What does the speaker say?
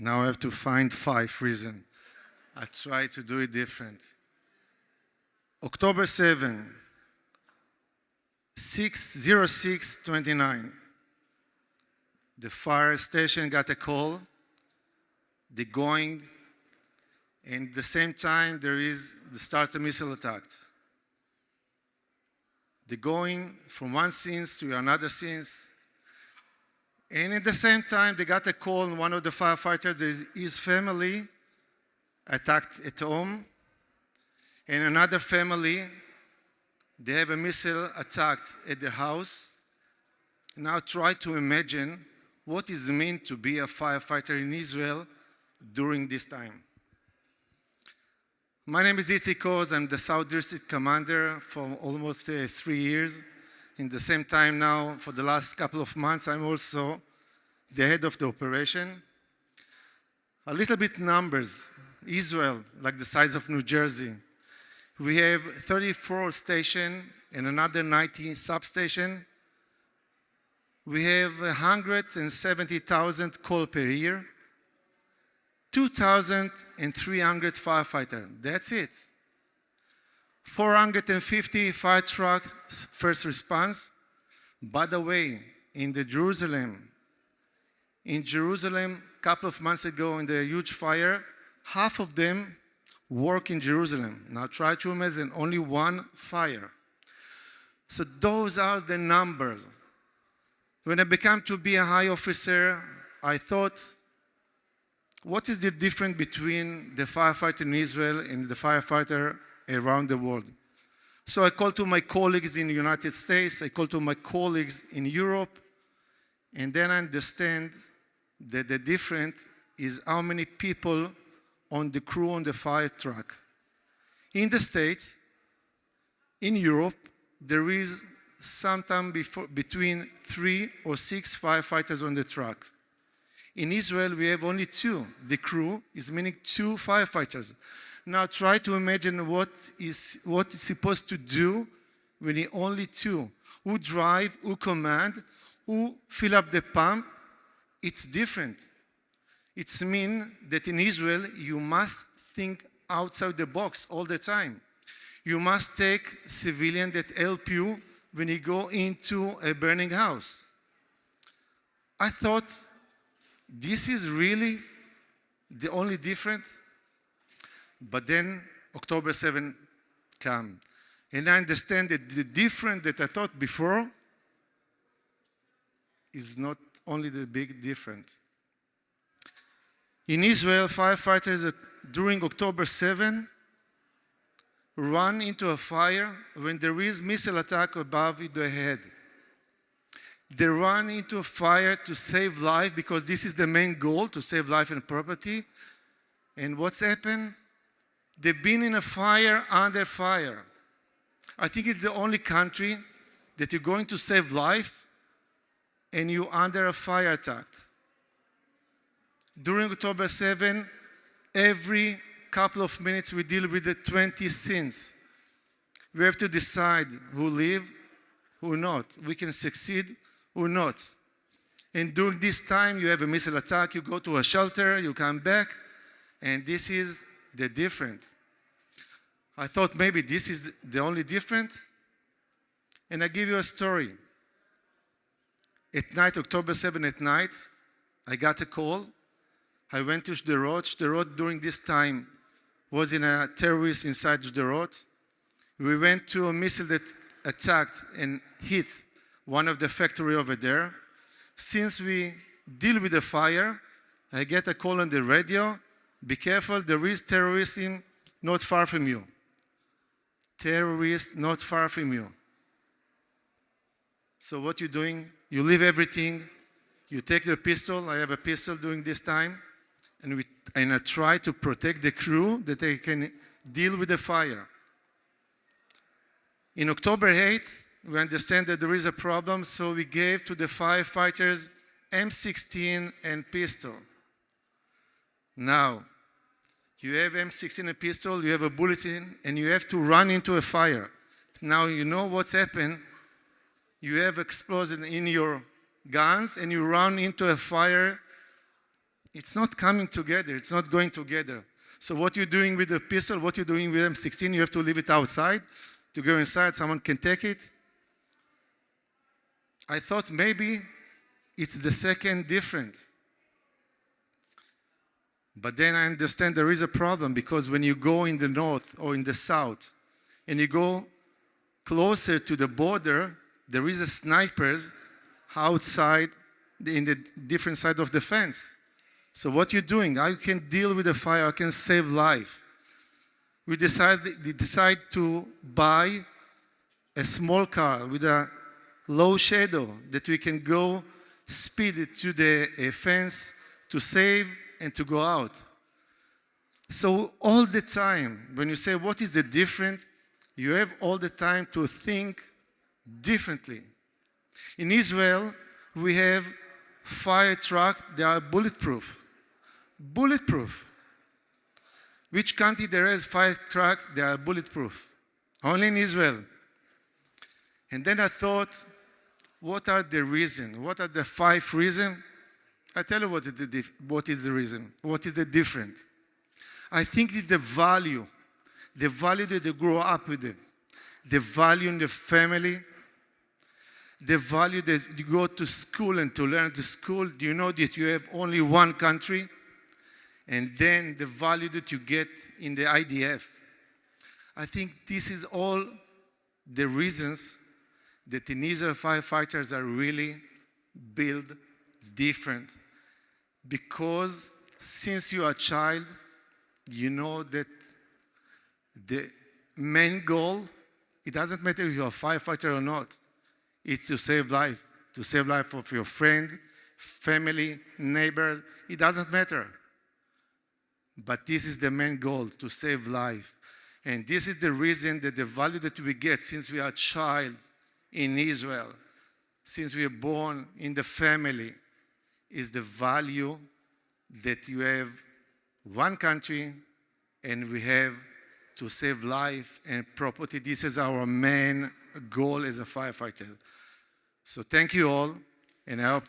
Now I have to find 5 reasons. I try to do it different. October 7, 06/29. The fire station got a call. They're going, and at the same time there is the starter missile attack. They're going from one scene to another scene. And at the same time, they got a call, and one of the firefighters, his family attacked at home. And another family, they have a missile attacked at their house. Now try to imagine what it means to be a firefighter in Israel during this time. My name is Itzik Oz. I'm the South District Commander for almost 3 years. In the same time now, for the last couple of months, I'm also the head of the operation. A little bit numbers. Israel, like the size of New Jersey. We have 34 stations and another 19 substations. We have 170,000 calls per year. 2,300 firefighters. That's it. 450 fire trucks, first response. By the way, in Jerusalem, a couple of months ago in the huge fire, half of them work in Jerusalem. Now try to imagine only one fire. So those are the numbers. When I began to be a high officer, I thought, what is the difference between the firefighter in Israel and the firefighter around the world? So I called to my colleagues in the United States, I called to my colleagues in Europe, and then I understand that the difference is how many people on the crew on the fire truck. In the States, in Europe, there is sometimes between 3 or 6 firefighters on the truck. In Israel, we have only 2. The crew is meaning 2 firefighters. Now try to imagine what it's supposed to do when you only 2. Who drive, who command, who fill up the pump. It's different. It means that in Israel, you must think outside the box all the time. You must take civilians that help you when you go into a burning house. I thought, this is really the only difference. But then October 7 came. And I understand that the difference that I thought before is not only the big difference. In Israel, firefighters during October 7 run into a fire when there is missile attack above their head. They run into a fire to save life because this is the main goal, to save life and property. And what's happened? They've been in a fire under fire. I think it's the only country that you're going to save life and you're under a fire attack. During October 7, every couple of minutes we deal with the 20 scenes. We have to decide who live, who not. We can succeed or not. And during this time, you have a missile attack, you go to a shelter, you come back, and this is the difference. I thought maybe this is the only difference. And I give you a story. At night, October 7 at night, I got a call. I went to Sderot. Sderot during this time was in a terrorist inside Sderot. We went to a missile that attacked and hit one of the factory over there. Since we deal with the fire, I get a call on the radio. Be careful, there is terrorists not far from you. Terrorists not far from you. So what you're doing, you leave everything, you take the pistol. I have a pistol during this time, and I try to protect the crew that they can deal with the fire. In October 8, we understand that there is a problem, so we gave to the firefighters M16 and pistol. Now, you have M16 and pistol, you have a bulletin, and you have to run into a fire. Now you know what's happened. You have explosion in your guns, and you run into a fire It's not coming together. It's not going together. So what you're doing with the pistol, what you're doing with M16, you have to leave it outside. To go inside, someone can take it. I thought maybe it's the second difference. But then I understand there is a problem, because when you go in the north or in the south and you go closer to the border, there is a snipers outside in the different side of the fence. So what you're doing, how you can deal with the fire, how can save life. We decide to buy a small car with a low shadow that we can go speed it to the fence to save and to go out. So all the time, when you say what is the difference, you have all the time to think differently. In Israel, we have fire trucks, they are bulletproof. Bulletproof. Which country there has fire trucks, they are bulletproof? Only in Israel. And then I thought, what are the reasons? What are the 5 reasons? I tell you what is the reason. What is the difference? I think it's the value that you grow up with it, the value in the family, the value that you go to school and to learn to school. Do you know that you have only one country? And then the value that you get in the IDF. I think this is all the reasons that in Israel firefighters are really built different. Because since you are a child, you know that the main goal, it doesn't matter if you're a firefighter or not, it's to save life of your friend, family, neighbors, it doesn't matter. But this is the main goal, to save life. And this is the reason that the value that we get since we are a child in Israel, since we are born in the family, is the value that you have one country and we have to save life and property. This is our main goal as a firefighter. So thank you all, and I hope